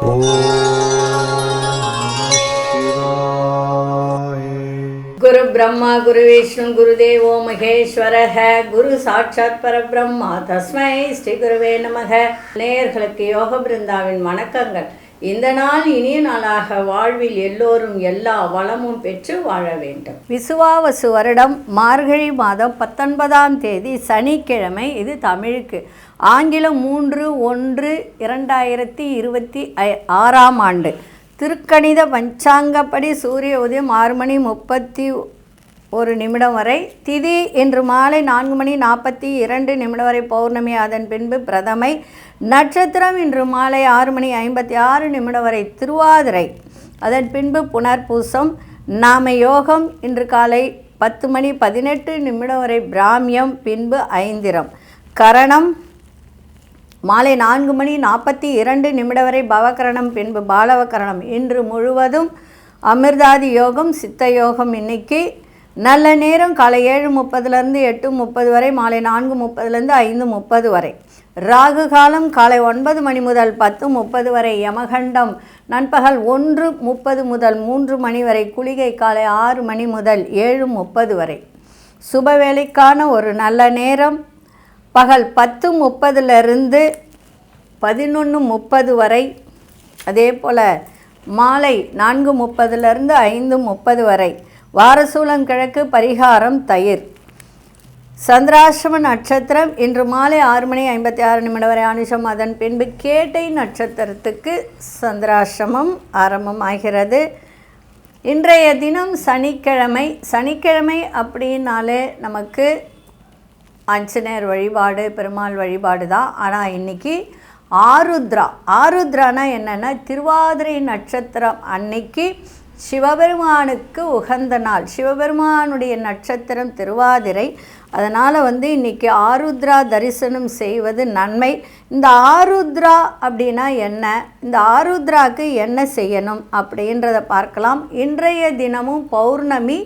गुरु ब्रह्मा गुरु विष्णु गुरुदेवो महेश्वरः गुरु साक्षात् परब्रह्मा तस्मै ஸ்ரீ குருவே நமக. நேயர்களுக்கு யோக பிருந்தாவின் வணக்கங்கள். இந்த நாள் இனிய நாளாக வாழ்வில் எல்லோரும் எல்லா வளமும் பெற்று வாழ வேண்டும். விசுவாவசு வருடம் மார்கழி மாதம் 19ஆம் தேதி சனிக்கிழமை. இது தமிழுக்கு. ஆங்கிலம் 3/1/2026ஆம் ஆண்டு. திருக்கணித பஞ்சாங்கப்படி சூரிய உதயம் 6:31 வரை, திதி இன்று மாலை 4:42 வரை பௌர்ணமி, அதன் பின்பு பிரதமை. நட்சத்திரம் இன்று மாலை 6:56 வரை திருவாதிரை, அதன் பின்பு புனர்பூசம். நாம யோகம் இன்று காலை 10:18 வரை பிராமியம், பின்பு ஐந்திரம். கரணம் மாலை 4:42 வரை பவகரணம், பின்பு பாலவகரணம். இன்று முழுவதும் அமிர்தாதி யோகம், சித்த யோகம். இன்னைக்கு நல்ல நேரம் காலை 7:30 8:30 வரை, மாலை 4:30 5:30 வரை. ராகு காலம் காலை 9 மணி முதல் 10:30 வரை. யமகண்டம் நண்பகல் 1:30 முதல் 3 மணி வரை. குளிகை காலை 6 மணி முதல் 7:30 வரை. சுபவேளைக்கான ஒரு நல்ல நேரம் பகல் 10:30 11:30 வரை. அதே போல் மாலை 4:30 5:30 வரை. வாரசூலம் கிழக்கு, பரிகாரம் தயிர். சந்திராசிரம நட்சத்திரம் இன்று மாலை 6:56 வரை அனுஷம், அதன் பின்பு கேட்டை நட்சத்திரத்துக்கு சந்திராசிரமம் ஆரம்பமாகிறது. இன்றைய தினம் சனிக்கிழமை. சனிக்கிழமை அப்படின்னாலே நமக்கு ஆஞ்சநேயர் வழிபாடு, பெருமாள் வழிபாடு தான். ஆனால் இன்றைக்கி ஆருத்ரானா என்னென்னா, திருவாதிரை நட்சத்திரம் அன்னைக்கு சிவபெருமானுக்கு உகந்த நாள். சிவபெருமானுடைய நட்சத்திரம் திருவாதிரை. அதனால் இன்றைக்கி ஆருத்ரா தரிசனம் செய்வது நன்மை. இந்த ஆருத்ரா அப்படின்னா என்ன, இந்த ஆருத்ராவுக்கு என்ன செய்யணும் அப்படின்றத பார்க்கலாம். இன்றைய தினமும் பௌர்ணமி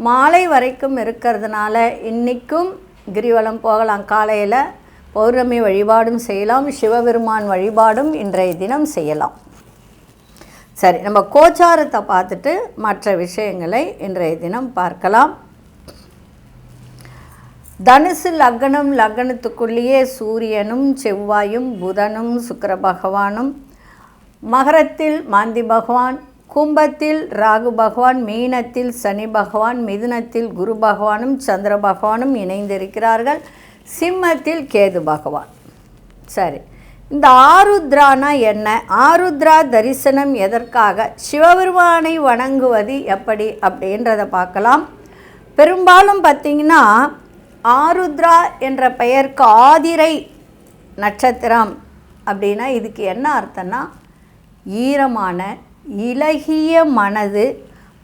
மாலை வரைக்கும் இருக்கிறதுனால இன்றைக்கும் கிரிவலம் போகலாம். காலையில் பௌர்ணமி வழிபாடும் செய்யலாம், சிவபெருமான் வழிபாடும் இன்றைய தினம் செய்யலாம். சரி, நம்ம கோச்சாரத்தை பார்த்துட்டு மற்ற விஷயங்களை இன்றைய தினம் பார்க்கலாம். தனுசு லக்னம், லக்னத்துக்குள்ளேயே சூரியனும் செவ்வாயும் புதனும் சுக்கிர பகவானும், மகரத்தில் மாந்தி பகவான், கும்பத்தில் ராகு பகவான், மீனத்தில் சனி பகவான், மிதுனத்தில் குரு பகவானும் சந்திர பகவானும் இணைந்திருக்கிறார்கள். சிம்மத்தில் கேது பகவான். சரி, இந்த ஆருத்ரானா என்ன, ஆருத்ரா தரிசனம் எதற்காக, சிவபெருமானை வணங்குவது எப்படி அப்படின்றத பார்க்கலாம். பெரும்பாலும் பார்த்திங்கன்னா ஆருத்ரா என்ற பெயருக்கு ஆதிரை நட்சத்திரம் அப்படின்னா இதுக்கு என்ன அர்த்தம்னா, ஈரமான இலகிய மனது,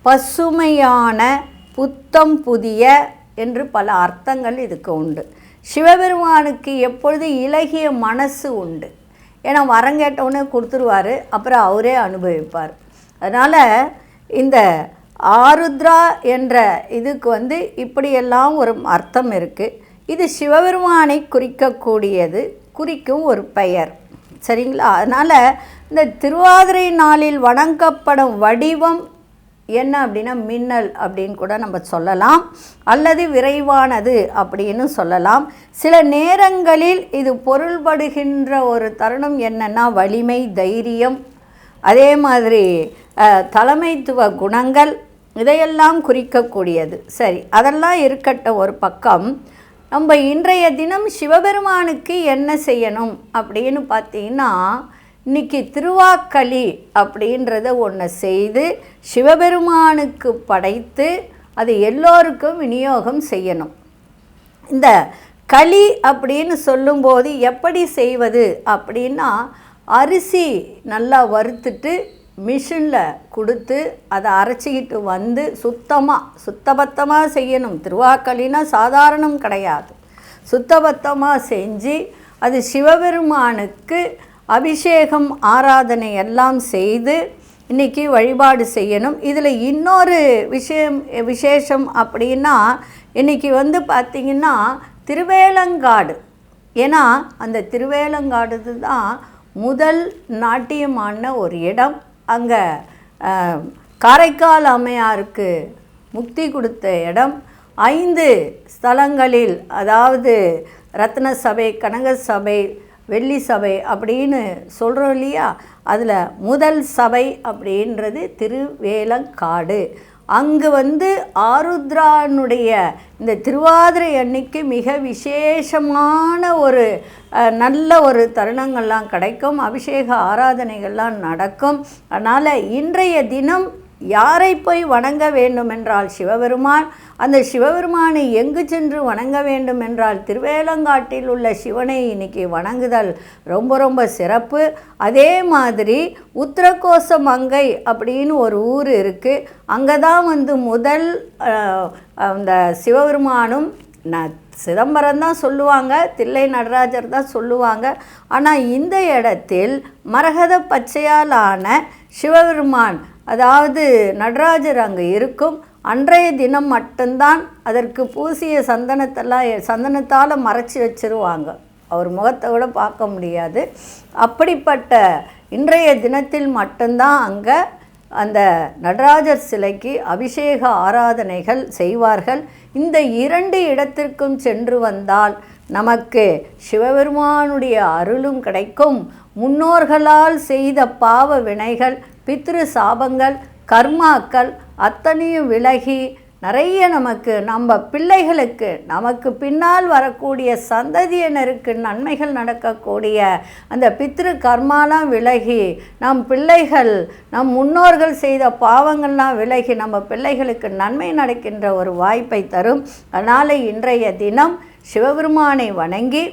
பசுமையான, புத்தம் புதிய என்று பல அர்த்தங்கள் இதுக்கு உண்டு. சிவபெருமானுக்கு எப்பொழுது இலகிய மனசு உண்டு. ஏன்னா வரம் கேட்டவுடனே கொடுத்துருவார், அப்புறம் அவரே அனுபவிப்பார். அதனால் இந்த ஆருத்ரா என்ற இதுக்கு இப்படியெல்லாம் ஒரு அர்த்தம் இருக்குது. இது சிவபெருமானை குறிக்கக்கூடியது, குறிக்கும் ஒரு பெயர். சரிங்களா? அதனால் இந்த திருவாதிரை நாளில் வணங்கப்படும் வடிவம் என்ன அப்படின்னா மின்னல் அப்படின்னு கூட நம்ம சொல்லலாம், அல்லது விரைவானது அப்படின்னு சொல்லலாம். சில நேரங்களில் இது பொருள்படுகின்ற ஒரு தருணம் என்னென்னா வலிமை, தைரியம், அதே மாதிரி தலைமைத்துவ குணங்கள், இதையெல்லாம் குறிக்கக்கூடியது. சரி, அதெல்லாம் இருக்கட்டும் ஒரு பக்கம். நம்ம இன்றைய தினம் சிவபெருமானுக்கு என்ன செய்யணும் அப்படின்னு பார்த்தீங்கன்னா, இன்றைக்கி திருவாக்களி அப்படின்றத ஒன்று செய்து சிவபெருமானுக்கு படைத்து அது எல்லோருக்கும் விநியோகம் செய்யணும். இந்த களி அப்படின்னு சொல்லும்போது எப்படி செய்வது அப்படின்னா, அரிசி நல்லா வறுத்துட்டு மிஷினில் கொடுத்து அதை அரைச்சிக்கிட்டு சுத்தபத்தமாக செய்யணும். திருவாக்களினா சாதாரணம் கிடையாது. சுத்தபத்தமாக செஞ்சு அது சிவபெருமானுக்கு அபிஷேகம், ஆராதனை எல்லாம் செய்து இன்றைக்கி வழிபாடு செய்யணும். இதில் இன்னொரு விசேஷம் அப்படின்னா, இன்றைக்கி பார்த்திங்கன்னா திருவேலங்காடு. ஏன்னா அந்த திருவேலங்காடு தான் முதல் நாட்டியமான ஒரு இடம். அங்கே காரைக்கால் அம்மையாருக்கு முக்தி கொடுத்த இடம். 5 ஸ்தலங்களில், அதாவது ரத்ன சபை, கனக சபை, வெள்ளி சபை அப்படின்னு சொல்கிறோம் இல்லையா, அதில் முதல் சபை அப்படின்றது திருவேலங்காடு. அங்கு ஆருத்ரானுடைய இந்த திருவாதிரை அன்னைக்கு மிக விசேஷமான ஒரு நல்ல ஒரு தருணங்கள்லாம் கிடைக்கும், அபிஷேக ஆராதனைகள்லாம் நடக்கும். அதனால் இன்றைய தினம் யாரை போய் வணங்க வேண்டும் என்றால் சிவபெருமான். அந்த சிவபெருமானை எங்கு சென்று வணங்க வேண்டும் என்றால் திருவேலங்காட்டில் உள்ள சிவனை இன்னைக்கு வணங்குதல் ரொம்ப ரொம்ப சிறப்பு. அதே மாதிரி உத்திரகோசமங்கை அப்படின்னு ஒரு ஊர் இருக்குது. அங்கே தான் முதல் அந்த சிவபெருமானும் சிதம்பரம் தான் சொல்லுவாங்க, தில்லை நடராஜர் தான் சொல்லுவாங்க. ஆனால் இந்த இடத்தில் மரகத பச்சையால் ஆன சிவபெருமான், அதாவது நடராஜர் அங்கே இருக்கும். அன்றைய தினம் மட்டும்தான் அதற்கு பூசிய சந்தனத்தால் மறைச்சி வச்சிருவாங்க, அவர் முகத்தை கூட பார்க்க முடியாது. அப்படிப்பட்ட இன்றைய தினத்தில் மட்டும்தான் அங்கே அந்த நடராஜர் சிலைக்கு அபிஷேக ஆராதனைகள் செய்வார்கள். இந்த 2 இடத்திற்கும் சென்று வந்தால் நமக்கு சிவபெருமானுடைய அருளும் கிடைக்கும். முன்னோர்களால் செய்த பாவ வினைகள், பித்ரு சாபங்கள், கர்மாக்கள் அத்தனையும் விலகி நிறைய நம்ம பிள்ளைகளுக்கு, நமக்கு பின்னால் வரக்கூடிய சந்ததியினருக்கு நன்மைகள் நடக்கக்கூடிய அந்த பித்ரு கர்மாலாம் விலகி, நம் பிள்ளைகள், நம் முன்னோர்கள் செய்த பாவங்கள்லாம் விலகி நம்ம பிள்ளைகளுக்கு நன்மை நடக்கின்ற ஒரு வாய்ப்பை தரும். அதனால் இன்றைய தினம் சிவபெருமானை வணங்கி,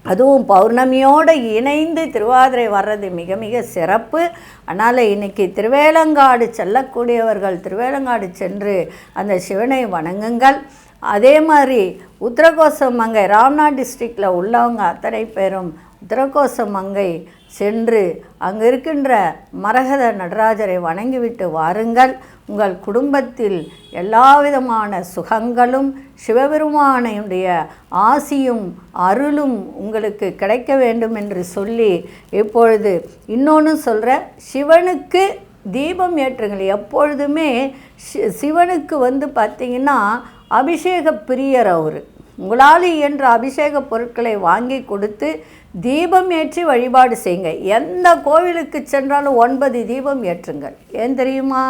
அதுவும் பௌர்ணமியோடு இணைந்து திருவாதிரை வர்றது மிக மிக சிறப்பு. அதனால் இன்றைக்கி திருவேலங்காடு செல்லக்கூடியவர்கள் திருவேலங்காடு சென்று அந்த சிவனை வணங்குங்கள். அதே மாதிரி உத்திரகோசமங்கை, ராம்நாத் டிஸ்ட்ரிக்டில் உள்ளவங்க அத்தனை பேரும் உத்திரகோசமங்கை சென்று அங்கு இருக்கின்ற மரகத நடராஜரை வணங்கிவிட்டு வாருங்கள். உங்கள் குடும்பத்தில் எல்லா விதமான சுகங்களும் சிவபெருமானுடைய ஆசியும் அருளும் உங்களுக்கு கிடைக்க வேண்டும் என்று சொல்லி, இப்பொழுது இன்னொன்று சொல்கிற, சிவனுக்கு தீபம் ஏற்றுங்கள். எப்பொழுதுமே சிவனுக்கு பார்த்திங்கன்னா அபிஷேக பிரியர் அவர். உங்களால் இயன்ற அபிஷேக பொருட்களை வாங்கி கொடுத்து தீபம் ஏற்றி வழிபாடு செய்யுங்க. எந்த கோவிலுக்கு சென்றாலும் 9 தீபம் ஏற்றுங்கள். ஏன் தெரியுமா?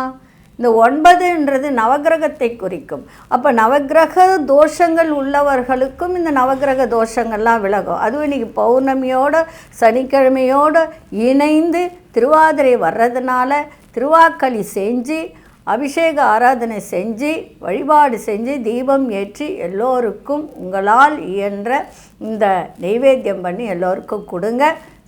இந்த 9ன்றது நவகிரகத்தை குறிக்கும். அப்போ நவகிரக தோஷங்கள் உள்ளவர்களுக்கும் இந்த நவகிரக தோஷங்கள்லாம் விலகும். அதுவும் இன்றைக்கி பௌர்ணமியோட சனிக்கிழமையோடு இணைந்து திருவாதிரை வர்றதுனால திருவாக்களி செஞ்சு அபிஷேக ஆராதனை செஞ்சு வழிபாடு செஞ்சு தீபம் ஏற்றி எல்லோருக்கும் உங்களால் இயன்ற இந்த நெய்வேத்தியம் பண்ணி எல்லோருக்கும் கொடுங்க.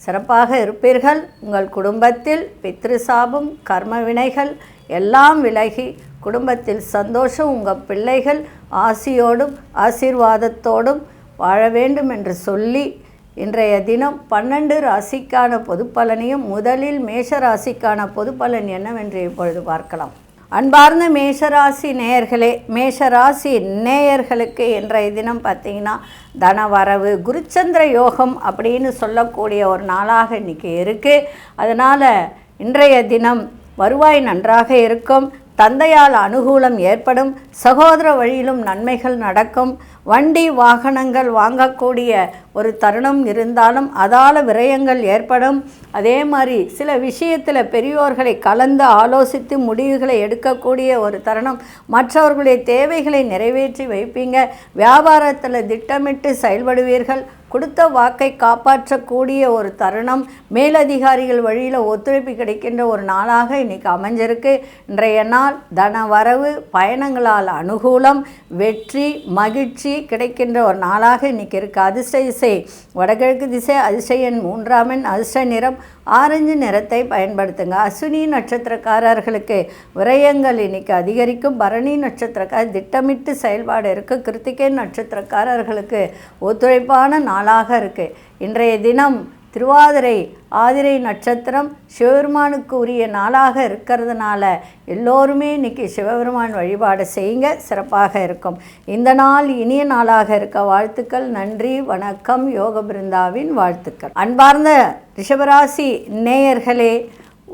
சிறப்பாக இருப்பீர்கள். உங்கள் குடும்பத்தில் பித்ரு சாபம், கர்ம வினைகள் எல்லாம் விலகி குடும்பத்தில் சந்தோஷம், உங்கள் பிள்ளைகள் ஆசியோடும் ஆசீர்வாதத்தோடும் வாழ வேண்டும் என்று சொல்லி, இன்றைய தினம் 12 ராசிக்கான பொது பலனையும் முதலில் மேஷ ராசிக்கான பொது பலன் என்னவென்று இப்பொழுது பார்க்கலாம். அன்பார்ந்த மேஷராசி நேயர்களே, மேஷராசி நேயர்களுக்கு இன்றைய தினம் பார்த்திங்கன்னா தனவரவு, குருச்சந்திர யோகம் அப்படின்னு சொல்லக்கூடிய ஒரு நாளாக இன்றைக்கி இருக்குது. அதனால் இன்றைய தினம் வருவாய் நன்றாக இருக்கும். தந்தையால் அனுகூலம் ஏற்படும். சகோதர வழியிலும் நன்மைகள் நடக்கும். வண்டி வாகனங்கள் வாங்கக்கூடிய ஒரு தருணம் இருந்தாலும் அதால் விரயங்கள் ஏற்படும். அதே மாதிரி சில விஷயத்தில் பெரியோர்களை கலந்து ஆலோசித்து முடிவுகளை எடுக்கக்கூடிய ஒரு தருணம். மற்றவர்களுடைய தேவைகளை நிறைவேற்றி வைப்பீங்க. வியாபாரத்தில் திட்டமிட்டு செயல்படுவீர்கள். கொடுத்த வாக்கை காப்பாற்றக்கூடிய ஒரு தருணம். மேலதிகாரிகள் வழியில் ஒத்துழைப்பு கிடைக்கின்ற ஒரு நாளாக இன்றைக்கி அமைஞ்சிருக்கு. இன்றைய நாள் தன வரவு, பயணங்களால் அனுகூலம், வெற்றி, மகிழ்ச்சி கிடைக்கின்ற ஒரு நாளாக இன்றைக்கி இருக்குது. அதிர்ஷ்ட திசை வடகிழக்கு திசை. அதிர்ஷ்ட எண் 3ஆம் எண். அதிர்ஷ்ட நிறம் ஆரஞ்சு நிறத்தை பயன்படுத்துங்க. அஸ்வினி நட்சத்திரக்காரர்களுக்கு விரயங்கள் இன்றைக்கி அதிகரிக்கும். பரணி நட்சத்திரக்காரர் திட்டமிட்டு செயல்பாடு இருக்குது. கிருத்திகை நட்சத்திரக்காரர்களுக்கு ஒத்துழைப்பான நாளாக இருக்குது. இன்றைய தினம் திருவாதிரை ஆதிரை நட்சத்திரம் சிவபெருமானுக்கு உரிய நாளாக இருக்கிறதுனால எல்லோருமே இன்றைக்கி சிவபெருமான் வழிபாடு செய்யுங்க, சிறப்பாக இருக்கும். இந்த நாள் இனிய நாளாக இருக்க வாழ்த்துக்கள். நன்றி, வணக்கம். யோக பிருந்தாவின் வாழ்த்துக்கள். அன்பார்ந்த ரிஷபராசி நேயர்களே,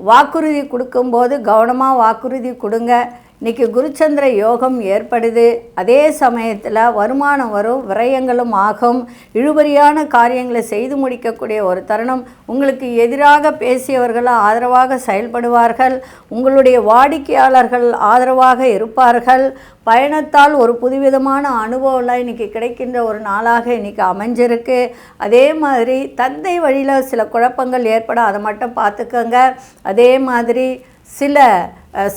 வாக்குறுதி கொடுக்கும்போது கவனமாக வாக்குறுதி கொடுங்க. இன்றைக்கி குருச்சந்திர யோகம் ஏற்படுது. அதே சமயத்தில் வருமானம் வரும், விரயங்களும் ஆகும். இழுபறியான காரியங்களை செய்து முடிக்கக்கூடிய ஒரு தருணம். உங்களுக்கு எதிராக பேசியவர்கள் ஆதரவாக செயல்படுவார்கள். உங்களுடைய வாடிக்கையாளர்கள் ஆதரவாக இருப்பார்கள். பயணத்தால் ஒரு புதுவிதமான அனுபவம்லாம் இன்றைக்கி கிடைக்கின்ற ஒரு நாளாக இன்றைக்கி அமைஞ்சிருக்கு. அதே மாதிரி தந்தை வழியில் சில குழப்பங்கள் ஏற்பட அதை மட்டும் பார்த்துக்கோங்க. அதே மாதிரி சில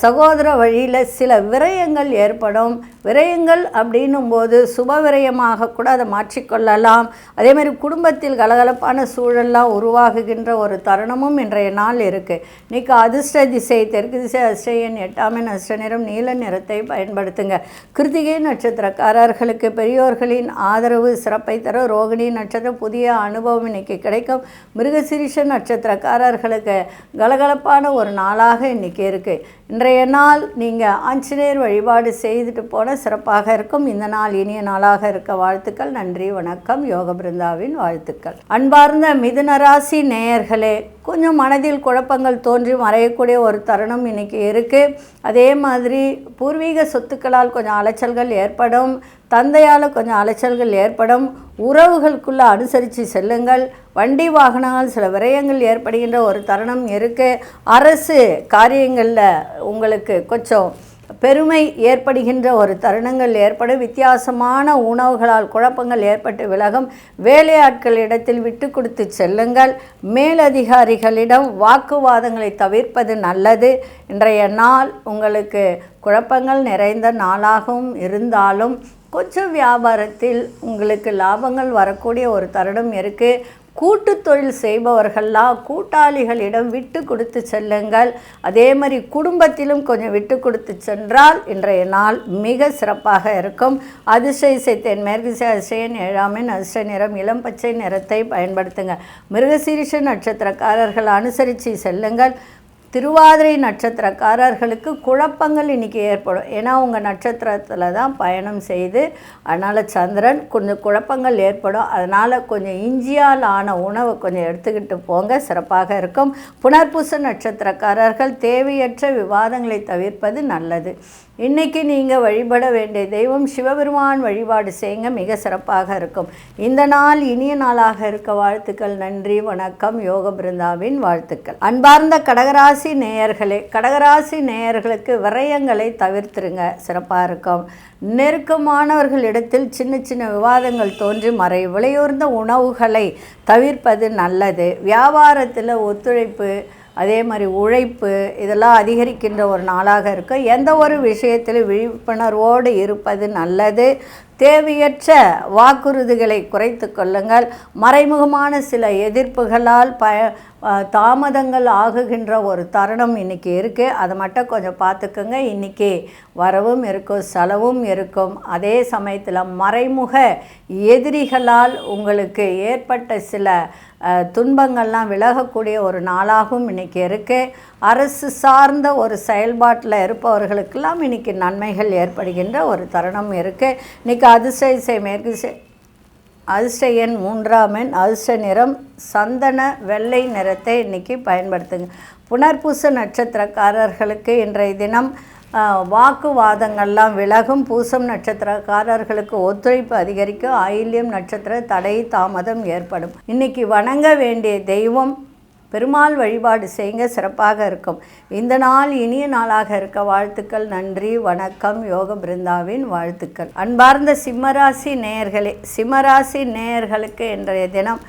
சகோதர வழியில் சில விரயங்கள் ஏற்படும். விரயங்கள் அப்படின்னும்போது சுப விரயமாக கூட அதை மாற்றிக்கொள்ளலாம். அதேமாதிரி குடும்பத்தில் கலகலப்பான சூழல்லாம் உருவாகுகின்ற ஒரு தருணமும் இன்றைய நாள் இருக்குது. இன்றைக்கி அதிர்ஷ்ட திசை தெற்கு திசை, அதிர்ஷ்ட எண் 8ஆம் எண், அதிர்ஷ்ட நிறம் நீல நிறத்தை பயன்படுத்துங்க. கிருத்திகை நட்சத்திரக்காரர்களுக்கு பெரியோர்களின் ஆதரவு சிறப்பை தர. ரோகிணி நட்சத்திரம் புதிய அனுபவம் இன்றைக்கி கிடைக்கும். மிருகசீரிஷ நட்சத்திரக்காரர்களுக்கு கலகலப்பான ஒரு நாளாக இன்றைக்கி இருக்குது. இன்றைய நாள் நீங்கள் ஆஞ்சநேயர் வழிபாடு செய்துட்டு போன சிறப்பாக இருக்கும். இந்த நாள் இனிய நாளாக இருக்க வாழ்த்துக்கள். நன்றி, வணக்கம். யோக பிருந்தாவின் வாழ்த்துக்கள். அன்பார்ந்த மிதுன ராசி நேயர்களே, கொஞ்சம் மனதில் குழப்பங்கள் தோன்றி மறையக்கூடிய ஒரு தருணம் இன்றைக்கி இருக்குது. அதே மாதிரி பூர்வீக சொத்துக்களால் கொஞ்சம் அலைச்சல்கள் ஏற்படும். தந்தையால் கொஞ்சம் அலைச்சல்கள் ஏற்படும். உறவுகளுக்குள்ளே அனுசரித்து செல்லுங்கள். வண்டி வாகனங்கள் சில விரயங்கள் ஏற்படுகின்ற ஒரு தருணம் இருக்குது. அரசு காரியங்களில் உங்களுக்கு கொஞ்சம் பெருமை ஏற்படுகின்ற ஒரு தருணங்கள் ஏற்படும். வித்தியாசமான உணவுகளால் குழப்பங்கள் ஏற்பட்டு விலகும். வேலையாட்களிடத்தில் விட்டு கொடுத்து செல்லுங்கள். மேலதிகாரிகளிடம் வாக்குவாதங்களை தவிர்ப்பது நல்லது. இன்றைய நாள் உங்களுக்கு குழப்பங்கள் நிறைந்த நாளாகவும் இருந்தாலும் கொஞ்சம் வியாபாரத்தில் உங்களுக்கு லாபங்கள் வரக்கூடிய ஒரு தருணம் இருக்குது. கூட்டு தொழில் செய்பவர்கள்லாம் கூட்டாளிகளிடம் விட்டு கொடுத்து செல்லுங்கள். அதே மாதிரி குடும்பத்திலும் கொஞ்சம் விட்டு கொடுத்து சென்றால் இன்றைய நாள் மிக சிறப்பாக இருக்கும். அதிர்ஷ்ட இசை தென்மேற்கு திசை, அதிர்ஷ்ட எண் 7ஆம் எண், அதிர்ஷ்ட நிறம் இளம் பச்சை நிறத்தை பயன்படுத்துங்க. மிருகசீரிஷ நட்சத்திரக்காரர்கள் அனுசரித்து செல்லுங்கள். திருவாதிரை நட்சத்திரக்காரர்களுக்கு குழப்பங்கள் இன்றைக்கி ஏற்படும். ஏன்னா உங்கள் நட்சத்திரத்தில் தான் பயணம் செய்து, அதனால் சந்திரன் கொஞ்சம் குழப்பங்கள் ஏற்படும். அதனால் கொஞ்சம் இஞ்சியால் ஆன உணவை கொஞ்சம் எடுத்துக்கிட்டு போங்க, சிறப்பாக இருக்கும். புனர்பூச நட்சத்திரக்காரர்கள் தேவையற்ற விவாதங்களை தவிர்ப்பது நல்லது. இன்றைக்கி நீங்கள் வழிபட வேண்டிய தெய்வம் சிவபெருமான் வழிபாடு செய்யுங்க, மிக சிறப்பாக இருக்கும். இந்த நாள் இனிய நாளாக இருக்க வாழ்த்துக்கள். நன்றி, வணக்கம். யோக பிருந்தாவின் வாழ்த்துக்கள். அன்பார்ந்த கடகராசி நேயர்களே, கடகராசி நேயர்களுக்கு விரயங்களை தவிர்த்துருங்க, சிறப்பாக இருக்கும். நெருக்கமானவர்களிடத்தில் சின்ன சின்ன விவாதங்கள் தோன்றி மறை. விலையுயர்ந்த உணவுகளை தவிர்ப்பது நல்லது. வியாபாரத்தில் ஒத்துழைப்பு, அதே மாதிரி உழைப்பு இதெல்லாம் அதிகரிக்கின்ற ஒரு நாளாக இருக்கும். எந்த ஒரு விஷயத்திலும் விழிப்புணர்வோடு இருப்பது நல்லது. தேவையற்ற வாக்குறுதிகளை குறைத்து கொள்ளுங்கள். மறைமுகமான சில எதிர்ப்புகளால் தாமதங்கள் ஆகுகின்ற ஒரு தருணம் இன்றைக்கி இருக்குது. அதை மட்டும் கொஞ்சம் பார்த்துக்குங்க. இன்றைக்கி வரவும் இருக்கும், செலவும் இருக்கும். அதே சமயத்தில் மறைமுக எதிரிகளால் உங்களுக்கு ஏற்பட்ட சில துன்பங்கள்லாம் விலகக்கூடிய ஒரு நாளாகவும் இன்றைக்கி இருக்குது. அரசு சார்ந்த ஒரு செயல்பாட்டில் இருப்பவர்களுக்கெல்லாம் இன்றைக்கி நன்மைகள் ஏற்படுகின்ற ஒரு தருணம் இருக்குது. இன்றைக்கி அதிர்ஷ்ட இசை மேற்கு திசை, அதிர்ஷ்ட எண் 3ஆம் எண், அதிர்ஷ்ட நிறம் சந்தன வெள்ளை நிறத்தை இன்றைக்கி பயன்படுத்துங்க. புனர்பூச நட்சத்திரக்காரர்களுக்கு இன்றைய தினம் வாக்குவாதங்கள்லாம் விலகும். பூசம் நட்சத்திரக்காரர்களுக்கு ஒத்துழைப்பு அதிகரிக்கும். ஆயில்யம் நட்சத்திர தடை தாமதம் ஏற்படும். இன்றைக்கி வணங்க வேண்டிய தெய்வம் பெருமாள் வழிபாடு செய்யுங்க, சிறப்பாக இருக்கும். இந்த நாள் இனிய நாளாக இருக்க வாழ்த்துக்கள். நன்றி, வணக்கம். யோக பிருந்தாவின் வாழ்த்துக்கள். அன்பார்ந்த சிம்மராசி நேயர்களே, சிம்மராசி நேயர்களுக்கு இன்றைய தினம்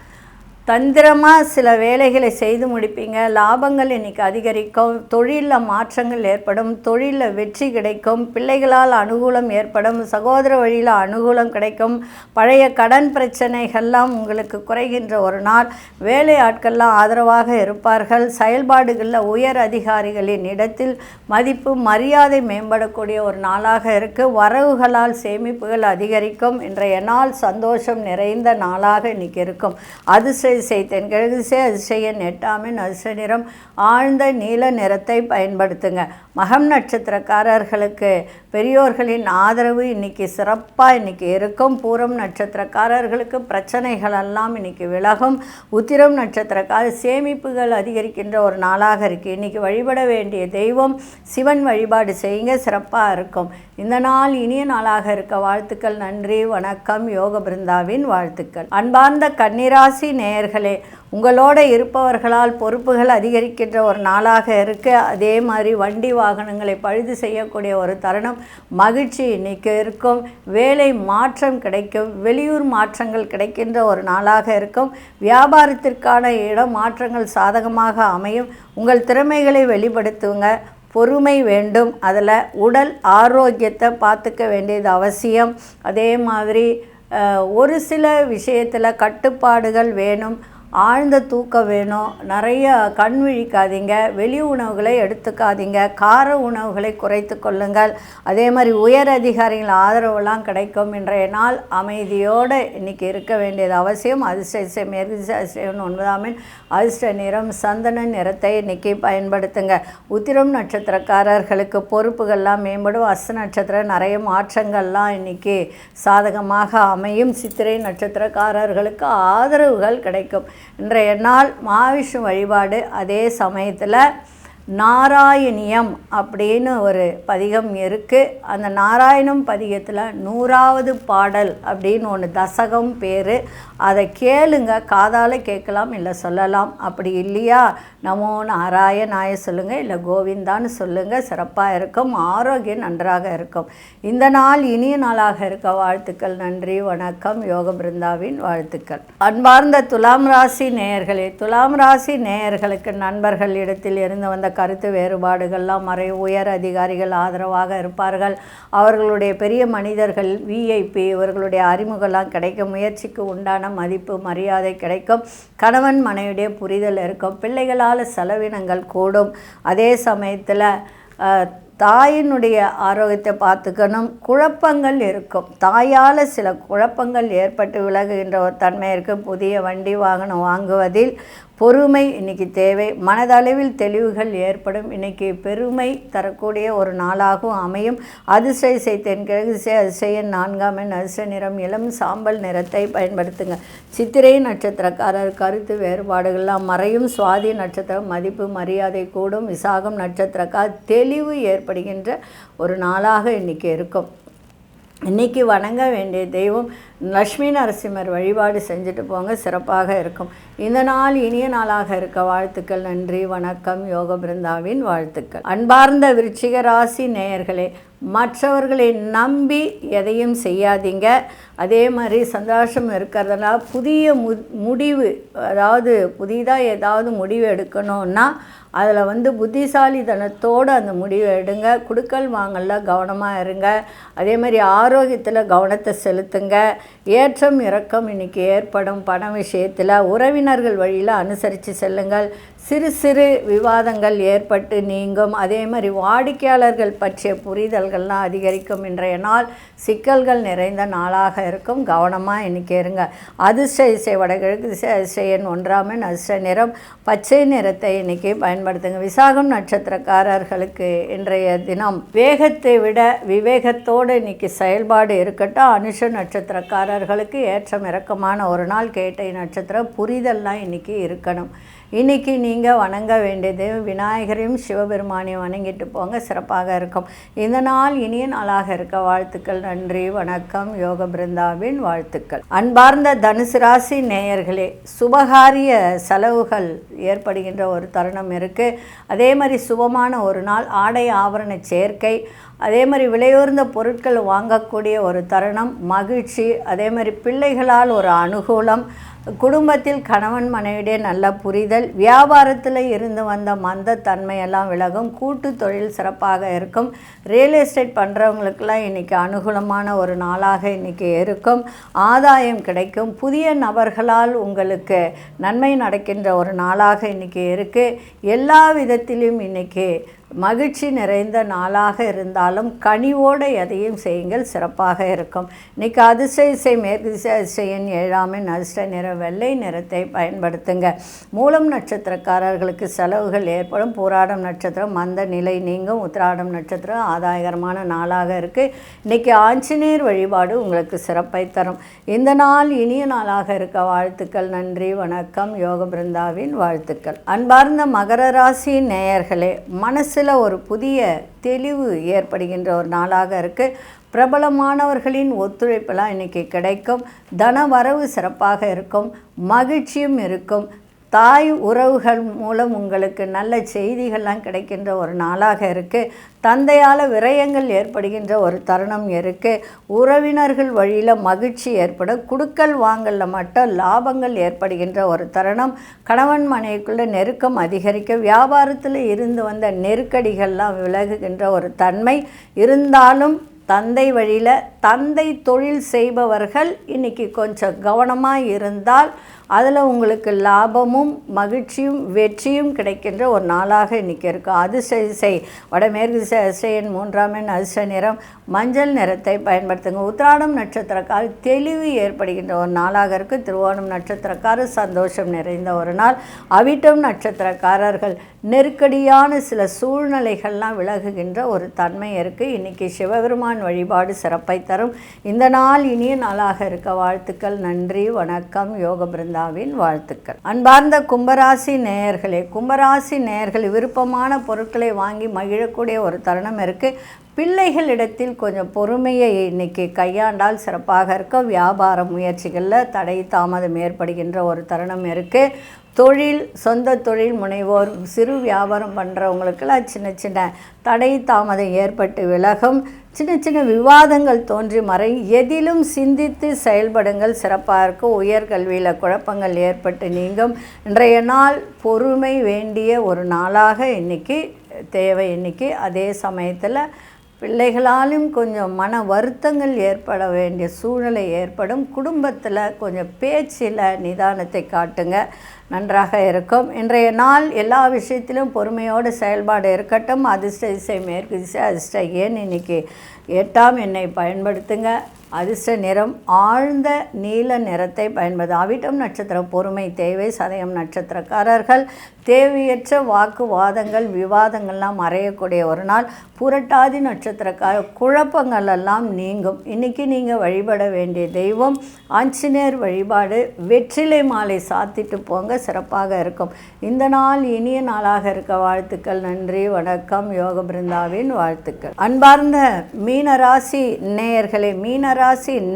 தந்திரமாக சில வேலைகளை செய்து முடிப்பீங்க. லாபங்கள் இன்றைக்கி அதிகரிக்கும். தொழிலில் மாற்றங்கள் ஏற்படும். தொழிலில் வெற்றி கிடைக்கும். பிள்ளைகளால் அனுகூலம் ஏற்படும். சகோதர வழியில் அனுகூலம் கிடைக்கும். பழைய கடன் பிரச்சனைகள்லாம் உங்களுக்கு குறைகின்ற ஒரு நாள். வேலை ஆட்கள்லாம் ஆதரவாக இருப்பார்கள். செயல்பாடுகளில் உயர் அதிகாரிகளின் இடத்தில் மதிப்பு மரியாதை மேம்படக்கூடிய ஒரு நாளாக இருக்குது. வரவுகளால் சேமிப்புகள் அதிகரிக்கும். இன்றைய நாள் சந்தோஷம் நிறைந்த நாளாக இன்றைக்கி இருக்கும். அதிர்ஷ்ட திசை தென்கிழக்கு திசை, அதிர்ஷ்ட எண் 8, அதிர்ஷ்ட நிறம் ஆழ்ந்த நீல நிறத்தை பயன்படுத்துங்க. மகம் நட்சத்திரக்காரர்களுக்கு பெரியோர்களின் ஆதரவு இன்றைக்கி சிறப்பாக இன்றைக்கி இருக்கும். பூரம் நட்சத்திரக்காரர்களுக்கு பிரச்சனைகள் எல்லாம் இன்றைக்கி விலகும். உத்திரம் நட்சத்திரக்கார சேமிப்புகள் அதிகரிக்கின்ற ஒரு நாளாக இருக்குது. இன்றைக்கி வழிபட வேண்டிய தெய்வம் சிவன் வழிபாடு செய்யுங்க, சிறப்பாக இருக்கும். இந்த நாள் இனிய நாளாக இருக்க வாழ்த்துக்கள். நன்றி, வணக்கம். யோக பிருந்தாவின் வாழ்த்துக்கள். அன்பார்ந்த கன்னிராசி நேயர்களே, உங்களோட இருப்பவர்களால் பொறுப்புகள் அதிகரிக்கின்ற ஒரு நாளாக இருக்குது. அதே மாதிரி வண்டி வாகனங்களை பழுது செய்யக்கூடிய ஒரு தருணம், மகிழ்ச்சி இன்றைக்கி இருக்கும். வேலை மாற்றம் கிடைக்கும். வெளியூர் மாற்றங்கள் கிடைக்கின்ற ஒரு நாளாக இருக்கும். வியாபாரத்திற்கான இடம் மாற்றங்கள் சாதகமாக அமையும். உங்கள் திறமைகளை வெளிப்படுத்துங்க. பொறுமை வேண்டும். அதில் உடல் ஆரோக்கியத்தை பார்த்துக்க வேண்டியது அவசியம். அதே மாதிரி ஒரு சில விஷயத்தில் கட்டுப்பாடுகள் வேணும். ஆழ்ந்த தூக்கம் வேணும். நிறைய கண் விழிக்காதீங்க. வெளி உணவுகளை எடுத்துக்காதீங்க. கார உணவுகளை குறைத்து கொள்ளுங்கள். அதே மாதிரி உயர் அதிகாரிகள் ஆதரவுலாம் கிடைக்கும். இன்றைய நாள் அமைதியோடு இன்றைக்கி இருக்க வேண்டியது அவசியம். அதிர்ஷ்ட மேற்கு திசை, அதிர்ஷ்ட 9, அதிர்ஷ்ட நிறம் சந்தன நிறத்தை இன்றைக்கி பயன்படுத்துங்க. உத்திரம் நட்சத்திரக்காரர்களுக்கு பொறுப்புகள்லாம் மேம்படும். அஸ்த நட்சத்திரம் நிறைய மாற்றங்கள்லாம் இன்றைக்கி சாதகமாக அமையும். சித்திரை நட்சத்திரக்காரர்களுக்கு ஆதரவுகள் கிடைக்கும். இன்றைய நாள் மகாவிஷ்ணு வழிபாடு. அதே சமயத்தில் நாராயணியம் அப்படின்னு ஒரு பதிகம் இருக்குது. அந்த நாராயணம் பதிகத்தில் 100வது பாடல் அப்படின்னு ஒன்று, தசகம் பேர். அதை கேளுங்க. காதால் கேட்கலாம், இல்லை சொல்லலாம். அப்படி இல்லையா நமோ நாராயணாய சொல்லுங்கள், இல்லை கோவிந்தான்னு சொல்லுங்கள். சிறப்பாக இருக்கும். ஆரோக்கியம் நன்றாக இருக்கும். இந்த நாள் இனிய நாளாக இருக்க வாழ்த்துக்கள். நன்றி, வணக்கம். யோக பிருந்தாவின் வாழ்த்துக்கள். அன்பார்ந்த துலாம் ராசி நேயர்களே, துலாம் ராசி நேயர்களுக்கு நண்பர்கள் இடத்தில் இருந்து வந்த கருத்து வேறுபாடுகள்லாம் உயர் அதிகாரிகள் ஆதரவாக இருப்பார்கள். அவர்களுடைய பெரிய மனிதர்கள் விஐபி இவர்களுடைய அறிமுகம்லாம் கிடைக்கும். முயற்சிக்கு உண்டான மதிப்பு மரியாதை கிடைக்கும். கணவன் மனைவியுடைய புரிதல் இருக்கும். பிள்ளைகளால் செலவினங்கள் கூடும். அதே சமயத்தில் தாயினுடைய ஆரோக்கியத்தை பார்த்துக்கணும். குழப்பங்கள் இருக்கும். தாயால் சில குழப்பங்கள் ஏற்பட்டு விலகுகின்ற ஒரு தன்மை இருக்குது. புதிய வண்டி வாகனம் வாங்குவதில் பொறுமை இன்றைக்கி தேவை. மனதளவில் தெளிவுகள் ஏற்படும். இன்றைக்கி பெருமை தரக்கூடிய ஒரு நாளாகவும் அமையும். அதிர்ஷ்ட திசை தென்கிழக்கு திசை, அதிர்ஷ்ட எண் 4, அதிர்ஷ்ட நிறம் இளம் சாம்பல் நிறத்தை பயன்படுத்துங்க. சித்திரை நட்சத்திரக்காரர் கருத்து வேறுபாடுகள்லாம் மறையும். சுவாதி நட்சத்திரம் மதிப்பு மரியாதை கூடும். விசாகம் நட்சத்திரக்கார் தெளிவு ஏற்படுகின்ற ஒரு நாளாக இன்றைக்கி இருக்கும். இன்றைக்கி வணங்க வேண்டிய தெய்வம் லக்ஷ்மி நரசிம்மர் வழிபாடு செஞ்சுட்டு போங்க, சிறப்பாக இருக்கும். இந்த நாள் இனிய நாளாக இருக்க வாழ்த்துக்கள். நன்றி, வணக்கம். யோக பிருந்தாவின் வாழ்த்துக்கள். அன்பார்ந்த விருச்சிக ராசி நேயர்களே, மற்றவர்களை நம்பி எதையும் செய்யாதீங்க. அதே மாதிரி சந்தோஷம் இருக்கிறதுனால புதிய முடிவு, அதாவது புதிதாக ஏதாவது முடிவு எடுக்கணும்னா அதில் புத்திசாலித்தனத்தோடு அந்த முடிவை எடுங்க. குடுக்கல் வாங்கலில் கவனமாக இருங்க. அதே மாதிரி ஆரோக்கியத்தில் கவனத்தை செலுத்துங்க. ஏற்றம் இறக்கம் இன்றைக்கி ஏற்படும். பண விஷயத்தில் உறவினர்கள் வழியில் அனுசரித்து செல்லுங்கள். சிறு சிறு விவாதங்கள் ஏற்பட்டு நீங்கும். அதே மாதிரி வாடிக்கையாளர்கள் பற்றிய புரிதல்கள்லாம் அதிகரிக்கும். இன்றைய நாள் சிக்கல்கள் நிறைந்த நாளாக இருக்கும். கவனமாக இன்றைக்கி இருங்க. அதிர்ஷ்ட திசை வடகிழக்கு திசை, அதிர்ஷ்ட எண் 1, அதிர்ஷ்ட நிறம் பச்சை நிறத்தை இன்றைக்கி பயன்படுத்துங்க. விசாகம் நட்சத்திரக்காரர்களுக்கு இன்றைய தினம் வேகத்தை விட விவேகத்தோடு இன்றைக்கி செயல்பாடு இருக்கட்டும். அனுஷ நட்சத்திரக்காரர்களுக்கு ஏற்றம் இறக்கமான ஒரு நாள். கேட்டை நட்சத்திரம் புரிதல்லாம் இன்றைக்கி இருக்கணும். இன்றைக்கி நீங்கள் வணங்க வேண்டியது விநாயகரையும் சிவபெருமானையும் வணங்கிட்டு போங்க, சிறப்பாக இருக்கும். இந்த நாள் இனிய நாளாக இருக்க வாழ்த்துக்கள். நன்றி, வணக்கம். யோக பிருந்தாவின் வாழ்த்துக்கள். அன்பார்ந்த தனுசு ராசி நேயர்களே, சுபகாரிய செலவுகள் ஏற்படுகின்ற ஒரு தருணம் இருக்குது. அதே மாதிரி சுபமான ஒரு நாள். ஆடை ஆபரண சேர்க்கை, அதே மாதிரி விலையுயர்ந்த பொருட்கள் வாங்கக்கூடிய ஒரு தருணம், மகிழ்ச்சி. அதே மாதிரி பிள்ளைகளால் ஒரு அனுகூலம். குடும்பத்தில் கணவன் மனைவிடைய நல்ல புரிதல். வியாபாரத்தில் இருந்து வந்த மந்த தன்மையெல்லாம் விலகும். கூட்டு தொழில் சிறப்பாக இருக்கும். ரியல் எஸ்டேட் பண்ணுறவங்களுக்கெல்லாம் இன்றைக்கி அனுகூலமான ஒரு நாளாக இன்றைக்கி இருக்கும். ஆதாயம் கிடைக்கும். புதிய நபர்களால் உங்களுக்கு நன்மை நடக்கின்ற ஒரு நாளாக இன்றைக்கி இருக்குது. எல்லா விதத்திலும் இன்றைக்கி மகிழ்ச்சி நிறைந்த நாளாக இருந்தாலும் கனிவோடு எதையும் செய்யுங்கள், சிறப்பாக இருக்கும். இன்றைக்கி அதிர்ஷ்ட மேற்கு திசை அதிர்ஷ்ட எண் 7 அதிர்ஷ்ட நிறம் வெள்ளை நிறத்தை பயன்படுத்துங்க. மூலம் நட்சத்திரக்காரர்களுக்கு செலவுகள் ஏற்படும். பூராடம் நட்சத்திரம் மந்த நிலை நீங்கும். உத்திராடம் நட்சத்திரம் ஆதாயகரமான நாளாக இருக்குது. இன்றைக்கி ஆஞ்சநேயர் வழிபாடு உங்களுக்கு சிறப்பை தரும். இந்த நாள் இனிய நாளாக இருக்க வாழ்த்துக்கள். நன்றி, வணக்கம். யோக பிருந்தாவின் வாழ்த்துக்கள். அன்பார்ந்த மகர ராசி நேயர்களே, மனசில் ஒரு புதிய தெளிவு ஏற்படுகின்ற ஒரு நாளாக இருக்குது. பிரபலமானவர்களின் ஒத்துழைப்பெல்லாம் இன்றைக்கி கிடைக்கும். தன வரவு சிறப்பாக இருக்கும். மகிழ்ச்சியும் இருக்கும். தாய் உறவுகள் மூலம் உங்களுக்கு நல்ல செய்திகள்லாம் கிடைக்கின்ற ஒரு நாளாக இருக்குது. தந்தையால் விரயங்கள் ஏற்படுகின்ற ஒரு தருணம் இருக்குது. உறவினர்கள் வழியில் மகிழ்ச்சி ஏற்படும். குடுக்கல் வாங்கலில் மட்டும் லாபங்கள் ஏற்படுகின்ற ஒரு தருணம். கணவன் மனைவிக்குள்ள நெருக்கம் அதிகரிக்க, வியாபாரத்தில் இருந்து வந்த நெருக்கடிகள்லாம் விலகுகின்ற ஒரு தன்மை இருந்தாலும் தந்தை வழியில் தந்தை தொழில் செய்பவர்கள் இன்றைக்கி கொஞ்சம் கவனமாக இருந்தால் அதில் உங்களுக்கு லாபமும் மகிழ்ச்சியும் வெற்றியும் கிடைக்கின்ற ஒரு நாளாக இன்றைக்கி இருக்கும். அதிர்ஷ்ட திசை வடமேற்கு திசை அதிர்ஷ்ட எண் 3 அதிர்ஷ்ட நிறம் மஞ்சள் நிறத்தை பயன்படுத்துங்க. உத்திராடம் நட்சத்திரக்கார் தெளிவு ஏற்படுகின்ற ஒரு நாளாக இருக்குது. திருவோணம் நட்சத்திரக்காரர் சந்தோஷம் நிறைந்த ஒரு நாள். அவிட்டம் நட்சத்திரக்காரர்கள் நெருக்கடியான சில சூழ்நிலைகள்லாம் விலகுகின்ற ஒரு தன்மை இருக்குது. இன்றைக்கி சிவபெருமான் வழிபாடு சிறப்பை தரும். இந்த நாள் இனிய நாளாக இருக்க வாழ்த்துக்கள். நன்றி, வணக்கம். யோக பிருந்தாவின் வாழ்த்துக்கள். அன்பார்ந்த கும்பராசி நேயர்களே, கும்பராசி நேயர்கள் விருப்பமான பொருட்களை வாங்கி மகிழக்கூடிய ஒரு தருணம் இருக்குது. பிள்ளைகளிடத்தில் கொஞ்சம் பொறுமையை இன்றைக்கி கையாண்டால் சிறப்பாக இருக்கும். வியாபார முயற்சிகளில் தடை தாமதம் ஏற்படுகின்ற ஒரு தருணம் இருக்குது. தொழில், சொந்த தொழில் முனைவோர், சிறு வியாபாரம் பண்ணுறவங்களுக்கெல்லாம் சின்ன சின்ன தடை தாமதம் ஏற்பட்டு விலகும். சின்ன சின்ன விவாதங்கள் தோன்றி மறை. எதிலும் சிந்தித்து செயல்படுங்கள், சிறப்பாக இருக்கும். உயர்கல்வியில் குழப்பங்கள் ஏற்பட்டு நீங்கும். இன்றைய நாள் பொறுமை வேண்டிய ஒரு நாளாக இன்றைக்கி தேவை. இன்றைக்கி அதே சமயத்தில் பிள்ளைகளாலும் கொஞ்சம் மன வருத்தங்கள் ஏற்பட வேண்டிய சூழ்நிலை ஏற்படும். குடும்பத்தில் கொஞ்சம் பேச்சில் நிதானத்தை காட்டுங்க, நன்றாக இருக்கும். இன்றைய நாள் எல்லா விஷயத்திலும் பொறுமையோடு செயல்பாடு இருக்கட்டும். அதிர்ஷ்ட திசை மேற்கு திசை அதிர்ஷ்ட எண் இன்றைக்கி 8 எண்ணை பயன்படுத்துங்க. அதிர்ஷ்ட நிறம் ஆழ்ந்த நீல நிறத்தை பயன்படுது. அவிட்டம் நட்சத்திரம் பொறுமை தேவை. சதயம் நட்சத்திரக்காரர்கள் தேவையற்ற வாக்குவாதங்கள் விவாதங்கள்லாம் மறையக்கூடிய ஒரு நாள். புரட்டாதி நட்சத்திரக்கார குழப்பங்கள் எல்லாம் நீங்கும். இன்றைக்கி நீங்கள் வழிபட வேண்டிய தெய்வம் ஆஞ்சநேயர் வழிபாடு. வெற்றிலை மாலை சாத்திட்டு போங்க, சிறப்பாக இருக்கும். இந்த நாள் இனிய நாளாக இருக்க வாழ்த்துக்கள். நன்றி, வணக்கம். யோக பிருந்தாவின் வாழ்த்துக்கள். அன்பார்ந்த மீனராசி நேயர்களே, மீனராசி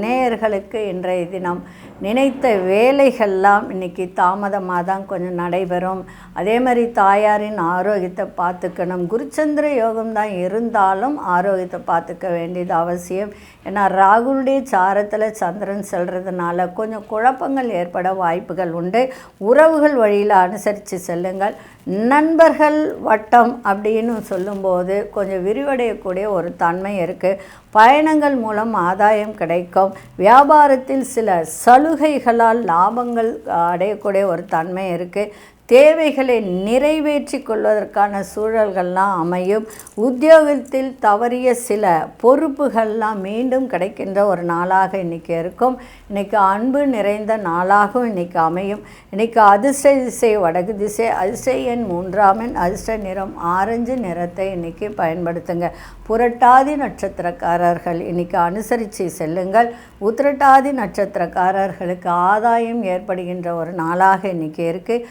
நேயர்களுக்கு இன்றைய தினம் நினைத்த வேலைகள்லாம் இன்றைக்கி தாமதமாக தான் கொஞ்சம் நடைபெறும். அதே மாதிரி தாயாரின் ஆரோக்கியத்தை பார்த்துக்கணும். குருச்சந்திர யோகம் தான் இருந்தாலும் ஆரோக்கியத்தை பார்த்துக்க வேண்டியது அவசியம். ஏன்னா ராகுனுடைய சாரத்தில் சந்திரன் செல்றதுனால கொஞ்சம் குழப்பங்கள் ஏற்பட வாய்ப்புகள் உண்டு. உறவுகள் வழியில் அனுசரித்து செல்லுங்கள். நண்பர்கள் வட்டம் அப்படின்னு சொல்லும்போது கொஞ்சம் விரிவடையக்கூடிய ஒரு தன்மை இருக்குது. பயணங்கள் மூலம் ஆதாயம் கிடைக்கும். வியாபாரத்தில் சில சலுகைகளால் லாபங்கள் அடையக்கூடிய ஒரு தன்மை இருக்குது. தேவைகளை நிறைவேற்றி கொள்வதற்கான சூழல்கள்லாம் அமையும். உத்தியோகத்தில் தவறிய சில பொறுப்புகள்லாம் மீண்டும் கிடைக்கின்ற ஒரு நாளாக இன்றைக்கி இருக்கும். இன்றைக்கி அன்பு நிறைந்த நாளாகவும் இன்றைக்கி அமையும். இன்றைக்கி அதிர்ஷ்ட திசை வடக்கு திசை அதிர்ஷ்ட எண் 3 அதிர்ஷ்ட நிறம் ஆரஞ்சு நிறத்தை இன்றைக்கி பயன்படுத்துங்க. புரட்டாதி நட்சத்திரக்காரர்கள் இன்றைக்கி அனுசரித்து செல்லுங்கள். உத்திரட்டாதி நட்சத்திரக்காரர்களுக்கு ஆதாயம் ஏற்படுகின்ற ஒரு நாளாக இன்றைக்கி இருக்குது.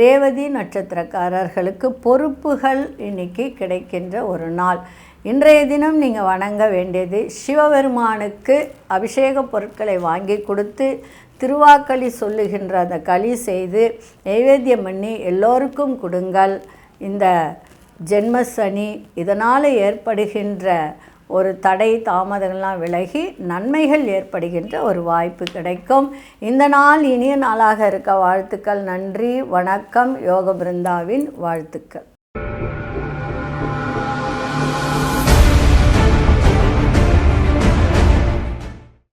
ரேவதி நட்சத்திரக்காரர்களுக்கு பொறுப்புகள் இன்றைக்கி கிடைக்கின்ற ஒரு நாள். இன்றைய தினம் நீங்கள் வணங்க வேண்டியது சிவபெருமானுக்கு அபிஷேக பொருட்களை வாங்கி கொடுத்து திருவாக்களி சொல்லுகின்ற அந்த களி செய்து நைவேத்தியம் பண்ணி எல்லோருக்கும் கொடுங்கள். இந்த ஜென்மசனி இதனால் ஏற்படுகின்ற ஒரு தடை தாமதங்கள்லாம் விலகி நன்மைகள் ஏற்படுகின்ற ஒரு வாய்ப்பு கிடைக்கும். இந்த நாள் இனிய நாளாக இருக்க வாழ்த்துக்கள். நன்றி, வணக்கம். யோக பிருந்தாவின் வாழ்த்துக்கள்.